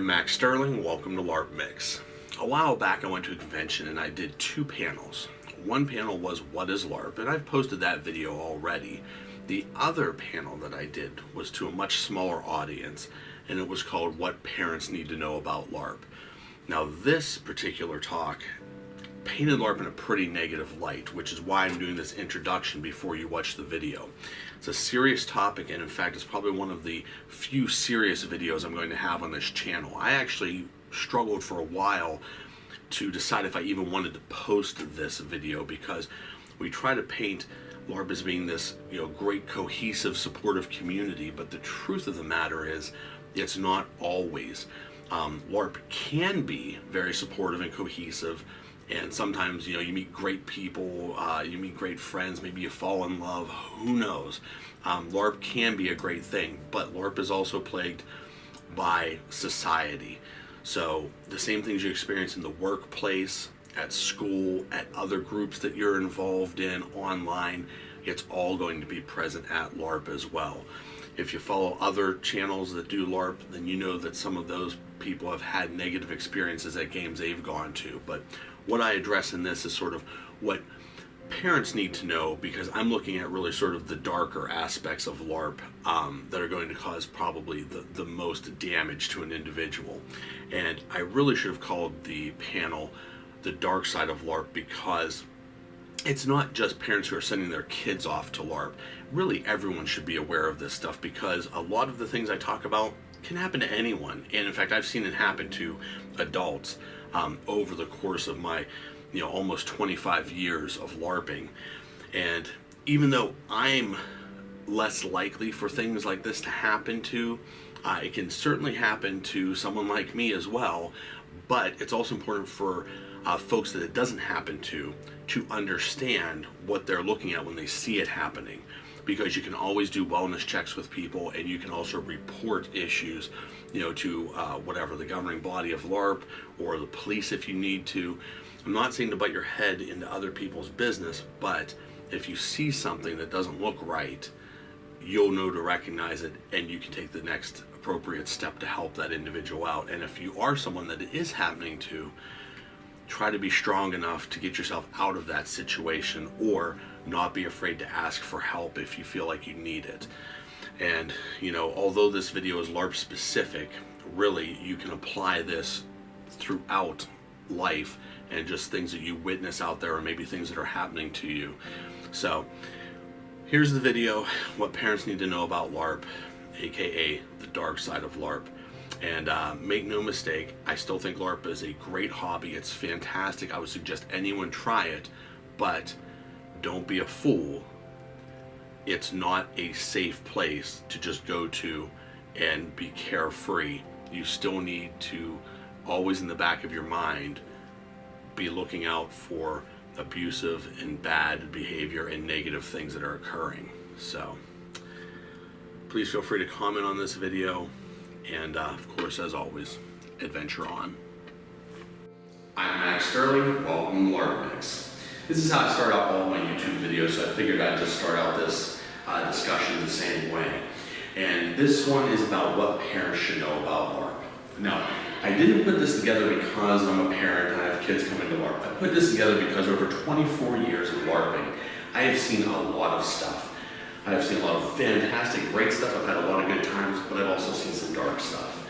I'm Max Sterling. Welcome to LarpMix. A while back I went to a convention and I did two panels. One panel was What is LARP? And I've posted that video already. The other panel that I did was to a much smaller audience, and it was called What Parents Need to Know About LARP. Now this particular talk painted LARP in a pretty negative light, which is why I'm doing this introduction before you watch the video. It's a serious topic, and in fact it's probably one of the few serious videos I'm going to have on this channel. I actually struggled for a while to decide if I even wanted to post this video, because we try to paint LARP as being this, great cohesive supportive community, but the truth of the matter is it's not always. LARP can be very supportive and cohesive, and sometimes you meet great people, you meet great friends, maybe you fall in love, who knows. LARP can be a great thing, but LARP is also plagued by society. So the same things you experience in the workplace, at school, at other groups that you're involved in, online, it's all going to be present at LARP as well. If you follow other channels that do LARP, then you know that some of those people have had negative experiences at games they've gone to. But what I address in this is sort of what parents need to know, because I'm looking at really sort of the darker aspects of LARP that are going to cause probably the most damage to an individual. And I really should have called the panel The Dark Side of LARP, because it's not just parents who are sending their kids off to LARP. Really everyone should be aware of this stuff, because a lot of the things I talk about can happen to anyone. And in fact, I've seen it happen to adults over the course of my almost 25 years of LARPing. And even though I'm less likely for things like this to happen to, it can certainly happen to someone like me as well. But it's also important for folks that it doesn't happen to understand what they're looking at when they see it happening, because you can always do wellness checks with people, and you can also report issues to whatever, the governing body of LARP or the police if you need to. I'm not saying to butt your head into other people's business, but if you see something that doesn't look right, you'll know to recognize it, and you can take the next appropriate step to help that individual out. And if you are someone that it is happening to, try to be strong enough to get yourself out of that situation, or not be afraid to ask for help if you feel like you need it. And although this video is LARP specific, really you can apply this throughout life, and just things that you witness out there, or maybe things that are happening to you. So here's the video, What Parents Need to Know About LARP, aka The Dark Side of LARP. And make no mistake, I still think LARP is a great hobby. It's fantastic. I would suggest anyone try it, but don't be a fool. It's not a safe place to just go to and be carefree. You still need to, always in the back of your mind, be looking out for abusive and bad behavior and negative things that are occurring. So please feel free to comment on this video, and of course, as always, adventure on. I'm Max Sterling. Welcome to LarpMix. This is how I start out all my YouTube videos, so I figured I'd just start out this discussion the same way. And this one is about what parents should know about LARP. Now, I didn't put this together because I'm a parent and I have kids coming to LARP. I put this together because over 24 years of LARPing, I have seen a lot of stuff. I've seen a lot of fantastic, great stuff. I've had a lot of good times, but I've also seen some dark stuff.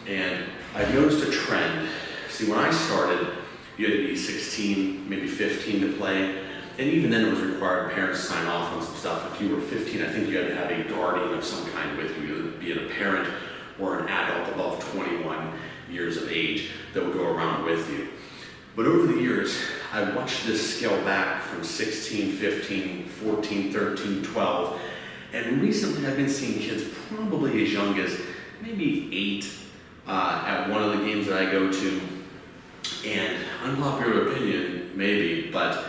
And I've noticed a trend. See, when I started, you had to be 16, maybe 15 to play. And even then it was required parents to sign off on some stuff. If you were 15, I think you had to have a guardian of some kind with you, be it a parent or an adult above 21 years of age that would go around with you. But over the years, I watched this scale back from 16, 15, 14, 13, 12, and recently I've been seeing kids probably as young as maybe 8 at one of the games that I go to. And unpopular opinion, maybe, but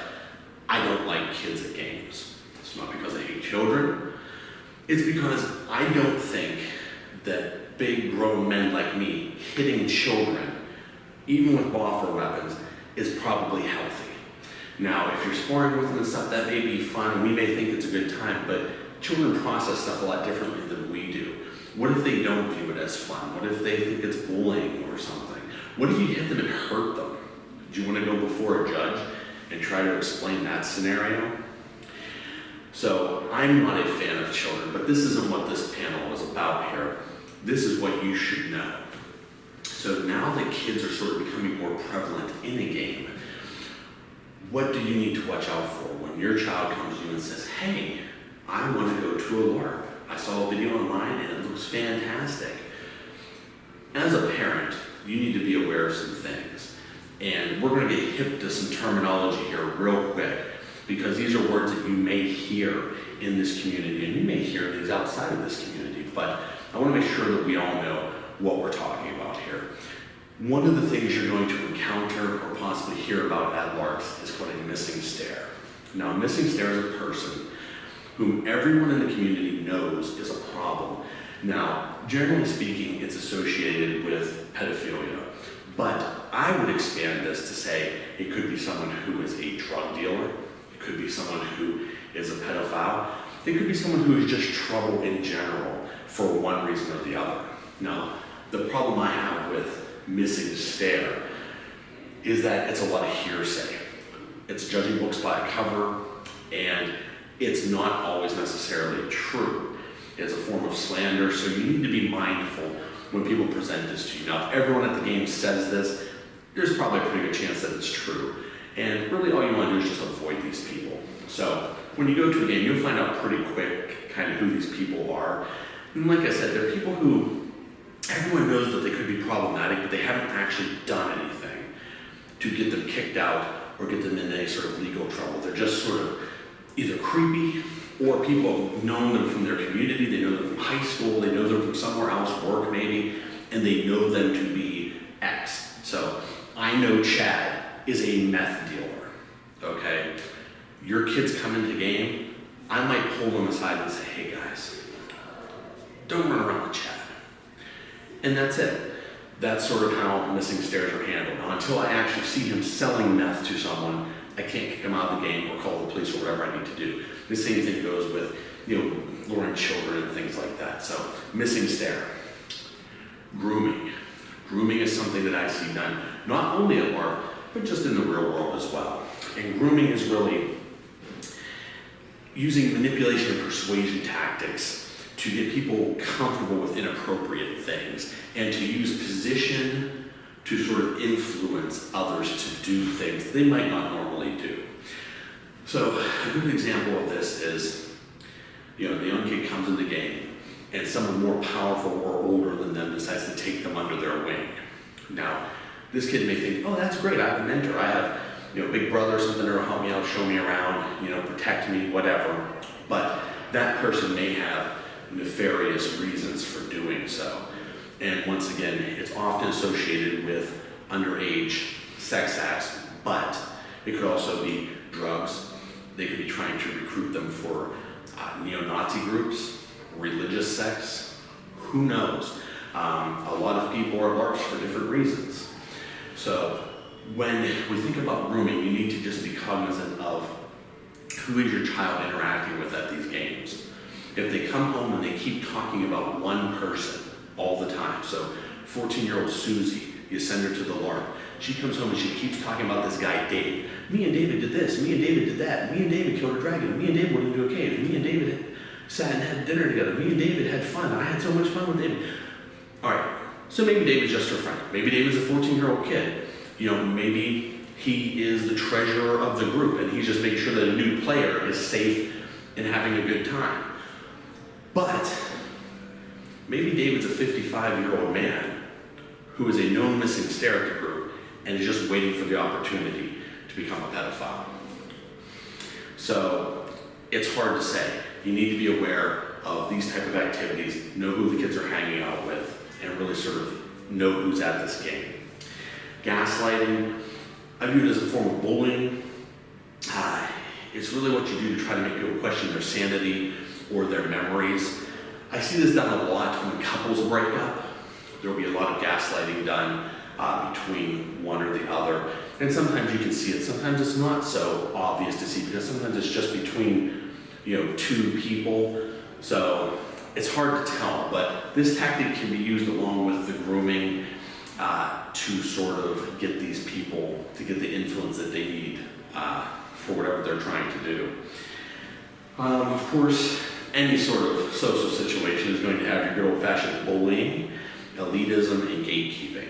I don't like kids at games. It's not because I hate children. It's because I don't think that big grown men like me hitting children, even with boffer weapons, is probably healthy. Now, if you're sparring with them and stuff, that may be fun, and we may think it's a good time, but children process stuff a lot differently than we do. What if they don't view it as fun? What if they think it's bullying or something? What if you hit them and hurt them? Do you want to go before a judge and try to explain that scenario? So I'm not a fan of children, but this isn't what this panel is about here. This is what you should know. So now that kids are sort of becoming more prevalent in a game, what do you need to watch out for when your child comes to you and says, hey, I want to go to a LARP. I saw a video online and it looks fantastic. As a parent, you need to be aware of some things. And we're going to get hip to some terminology here real quick, because these are words that you may hear in this community, and you may hear these outside of this community, but I want to make sure that we all know what we're talking about here. One of the things you're going to encounter or possibly hear about at LARPs is called a missing stare. Now, a missing stare is a person whom everyone in the community knows is a problem. Now, generally speaking, it's associated with pedophilia, but I would expand this to say it could be someone who is a drug dealer, it could be someone who is a pedophile, it could be someone who is just trouble in general for one reason or the other. Now, the problem I have with missing stare is that it's a lot of hearsay. It's judging books by a cover, and it's not always necessarily true. It's a form of slander, so you need to be mindful when people present this to you. Now, if everyone at the game says this, there's probably a pretty good chance that it's true. And really all you want to do is just avoid these people. So when you go to a game, you'll find out pretty quick kind of who these people are. And like I said, they're people who everyone knows that they could be problematic, but they haven't actually done anything to get them kicked out or get them in any sort of legal trouble. They're just sort of either creepy, or people have known them from their community, they know them from high school, they know them from somewhere else, work maybe, and they know them to be X. So I know Chad is a meth dealer, okay? Your kids come into game, I might pull them aside and say, hey guys, don't run around with Chad. And that's it. That's sort of how missing stares are handled. Now, until I actually see him selling meth to someone, I can't kick him out of the game or call the police or whatever I need to do. The same thing goes with, luring children and things like that. So, missing stare. Grooming. Grooming is something that I see done not only at LARP, but just in the real world as well. And grooming is really using manipulation and persuasion tactics to get people comfortable with inappropriate things and to use position to sort of influence others to do things they might not normally do. So a good example of this is, the young kid comes in the game and someone more powerful or older than them decides to take them under their wing. Now, this kid may think, oh, that's great, I have a mentor, I have big brother or something that'll help me out, show me around, protect me, whatever. But that person may have nefarious reasons for doing so. And once again, it's often associated with underage sex acts, but it could also be drugs. They could be trying to recruit them for neo-Nazi groups, religious sects, who knows? A lot of people are LARPs for different reasons. So when we think about grooming, you need to just be cognizant of who is your child interacting with at these games. If they come home and they keep talking about one person all the time, so 14-year-old Susie, you send her to the LARP, she comes home and she keeps talking about this guy Dave. Me and David did this, me and David did that, me and David killed a dragon, me and David went into a cave, me and David sat and had dinner together, me and David had fun, I had so much fun with David. All right, so maybe David's just her friend. Maybe David's a 14-year-old kid. Maybe he is the treasurer of the group and he's just making sure that a new player is safe and having a good time. But maybe David's a 55-year-old man who is a known missing stare at the group and is just waiting for the opportunity to become a pedophile. So it's hard to say. You need to be aware of these type of activities, know who the kids are hanging out with, and really sort of know who's at this game. Gaslighting, I view it as a form of bullying. It's really what you do to try to make people question their sanity or their memories. I see this done a lot when couples break up. There will be a lot of gaslighting done between one or the other. And sometimes you can see it. Sometimes it's not so obvious to see because sometimes it's just between two people. So it's hard to tell, but this tactic can be used along with the grooming to sort of get these people to get the influence that they need for whatever they're trying to do. Of course, any sort of social situation is going to have your good old-fashioned bullying, elitism, and gatekeeping.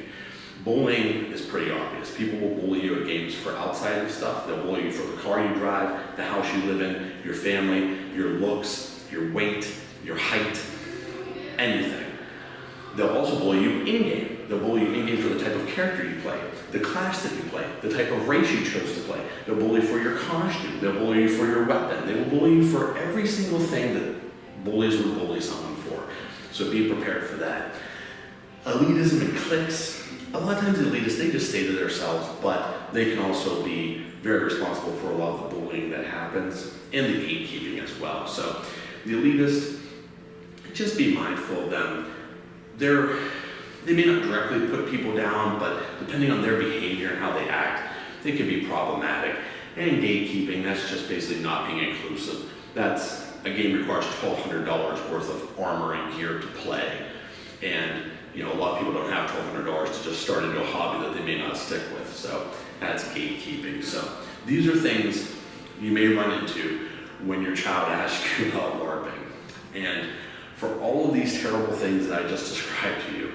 Bullying is pretty obvious. People will bully you at games for outside of stuff. They'll bully you for the car you drive, the house you live in, your family, your looks, your weight, your height, anything. They'll also bully you in-game. They'll bully you in-game for the type of character you play, the class that you play, the type of race you chose to play. They'll bully you for your costume. They'll bully you for your weapon. They will bully you for every single thing that bullies would bully someone for. So be prepared for that. Elitism and cliques. A lot of times the elitists, they just stay to themselves, but they can also be very responsible for a lot of the bullying that happens and the gatekeeping as well. So the elitists, just be mindful of them. They may not directly put people down, but depending on their behavior and how they act, they can be problematic. And gatekeeping, that's just basically not being inclusive. That's a game requires $1,200 worth of armor and gear to play. And a lot of people don't have $1,200 to just start into a hobby that they may not stick with. So that's gatekeeping. So these are things you may run into when your child asks you about LARPing. And for all of these terrible things that I just described to you,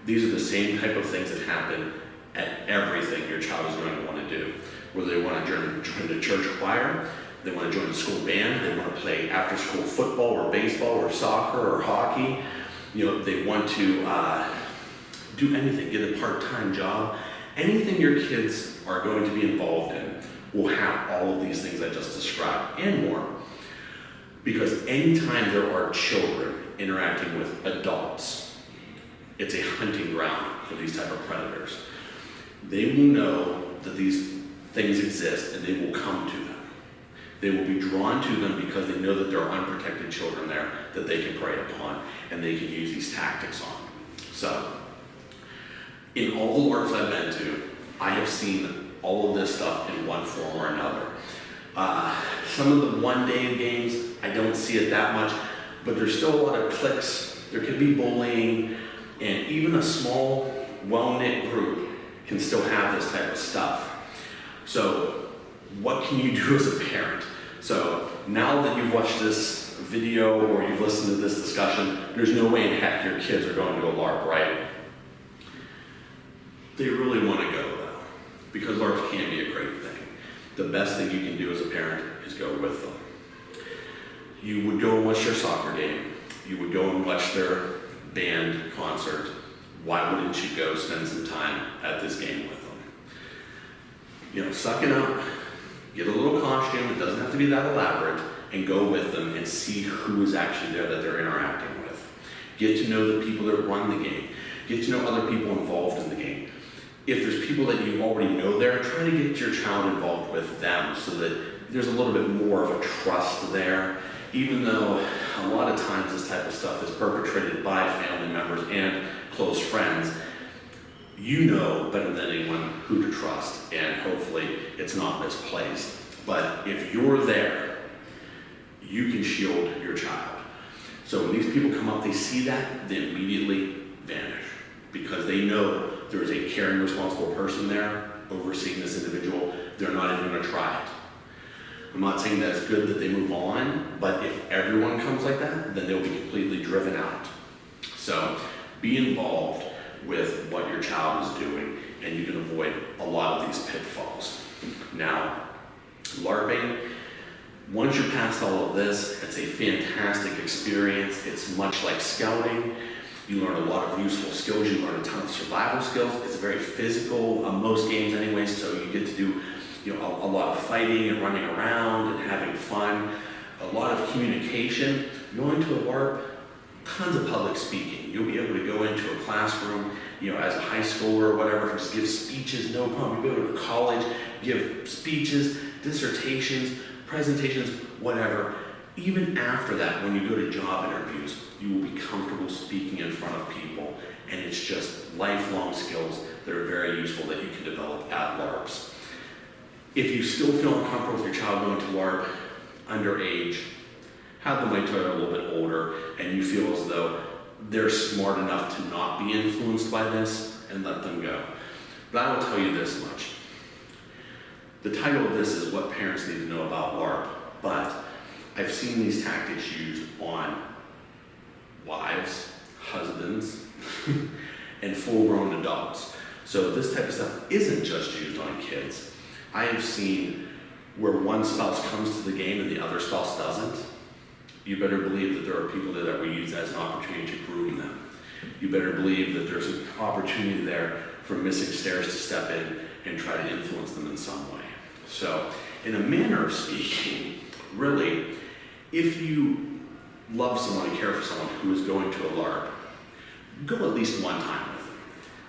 these are the same type of things that happen at everything your child is going to want to do. Whether they want to join the church choir, they want to join the school band, they want to play after-school football or baseball or soccer or hockey, they want to do anything, get a part-time job. Anything your kids are going to be involved in will have all of these things I just described and more. Because anytime there are children interacting with adults, it's a hunting ground for these type of predators. They will know that these things exist and they will come to them. They will be drawn to them because they know that there are unprotected children there that they can prey upon and they can use these tactics on. So, in all the LARPs I've been to, I have seen all of this stuff in one form or another. Some of the one-day games, I don't see it that much, but there's still a lot of cliques. There can be bullying, and even a small, well-knit group can still have this type of stuff. So, what can you do as a parent? So, now that you've watched this video or you've listened to this discussion, there's no way in heck your kids are going to a LARP, right? They really want to go, though, because LARPs can be a great thing. The best thing you can do as a parent is go with them. You would go and watch their soccer game. You would go and watch their band concert. Why wouldn't you go spend some time at this game with them? Suck it up, get a little costume, it doesn't have to be that elaborate, and go with them and see who is actually there that they're interacting with. Get to know the people that run the game. Get to know other people involved in the game. If there's people that you already know there, try to get your child involved with them so that there's a little bit more of a trust there, even though a lot of times this type of stuff is perpetrated by family members and close friends. You know better than anyone who to trust, and hopefully it's not misplaced. But if you're there, you can shield your child. So when these people come up, they see that, they immediately vanish because they know there is a caring, responsible person there overseeing this individual. They're not even going to try it. I'm not saying that it's good that they move on, but if everyone comes like that, then they'll be completely driven out. So be involved with what your child is doing, and you can avoid a lot of these pitfalls. Now, LARPing, once you're past all of this, it's a fantastic experience. It's much like scouting. You learn a lot of useful skills. You learn a ton of survival skills. It's very physical, most games anyway, so you get to do a lot of fighting and running around and having fun, a lot of communication. Going to a LARP, tons of public speaking. You'll be able to go into a classroom, as a high schooler or whatever, just give speeches, no problem. You'll be able to go to college, give speeches, dissertations, presentations, whatever. Even after that, when you go to job interviews, you will be comfortable speaking in front of people, and it's just lifelong skills that are very useful that you can develop at LARPs. If you still feel uncomfortable with your child going to LARP underage, have them wait till they're a little bit older and you feel as though they're smart enough to not be influenced by this, and let them go. But I will tell you this much. The title of this is What Parents Need to Know About LARP, but I've seen these tactics used on wives, husbands, and full-grown adults. So this type of stuff isn't just used on kids. I have seen where one spouse comes to the game and the other spouse doesn't. You better believe that there are people there that will use that as an opportunity to groom them. You better believe that there's an opportunity there for missing stairs to step in and try to influence them in some way. So, in a manner of speaking, really, if you love someone and care for someone who is going to a LARP, go at least one time with them.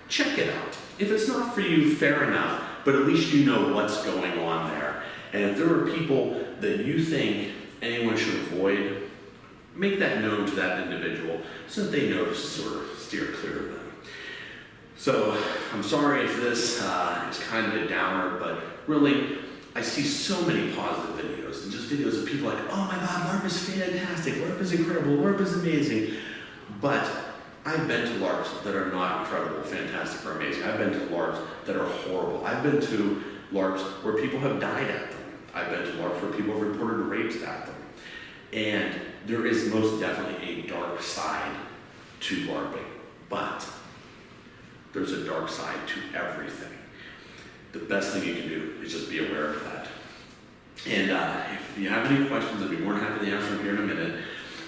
Check it out. If it's not for you, fair enough, but at least you know what's going on there. And if there are people that you think anyone should avoid, make that known to that individual so that they know to sort of steer clear of them. So, I'm sorry if this is kind of a downer, but really, I see so many positive videos, and just videos of people like, oh my God, LARP is fantastic, LARP is incredible, LARP is amazing. But I've been to LARPs that are not incredible, fantastic, or amazing. I've been to LARPs that are horrible. I've been to LARPs where people have died at them. I've been to LARPs where people have reported rapes at them. And there is most definitely a dark side to LARPing, but there's a dark side to everything. The best thing you can do is just be aware of that. And if you have any questions, I'd be more than happy to answer them here in a minute.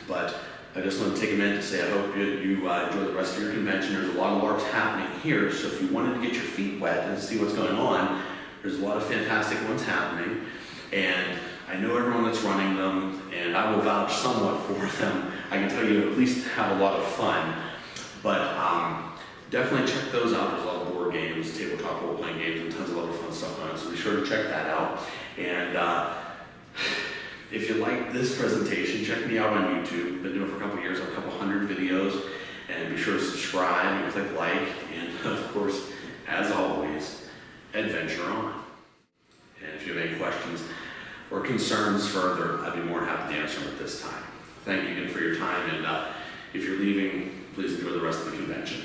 But I just want to take a minute to say I hope you enjoy the rest of your convention. There's a lot of LARPs happening here, so if you wanted to get your feet wet and see what's going on, there's a lot of fantastic ones happening. And I know everyone that's running them, and I will vouch somewhat for them. I can tell you at least have a lot of fun. But definitely check those out. There's a lot of board games, tabletop role-playing games, and tons of other fun stuff going on, so be sure to check that out. And if you like this presentation, check me out on YouTube. Been doing it for a couple years, I have a couple hundred videos, and be sure to subscribe and click like, and of course, as always, adventure on. And if you have any questions or concerns further, I'd be more than happy to answer them at this time. Thank you again for your time, and if you're leaving, please enjoy the rest of the convention.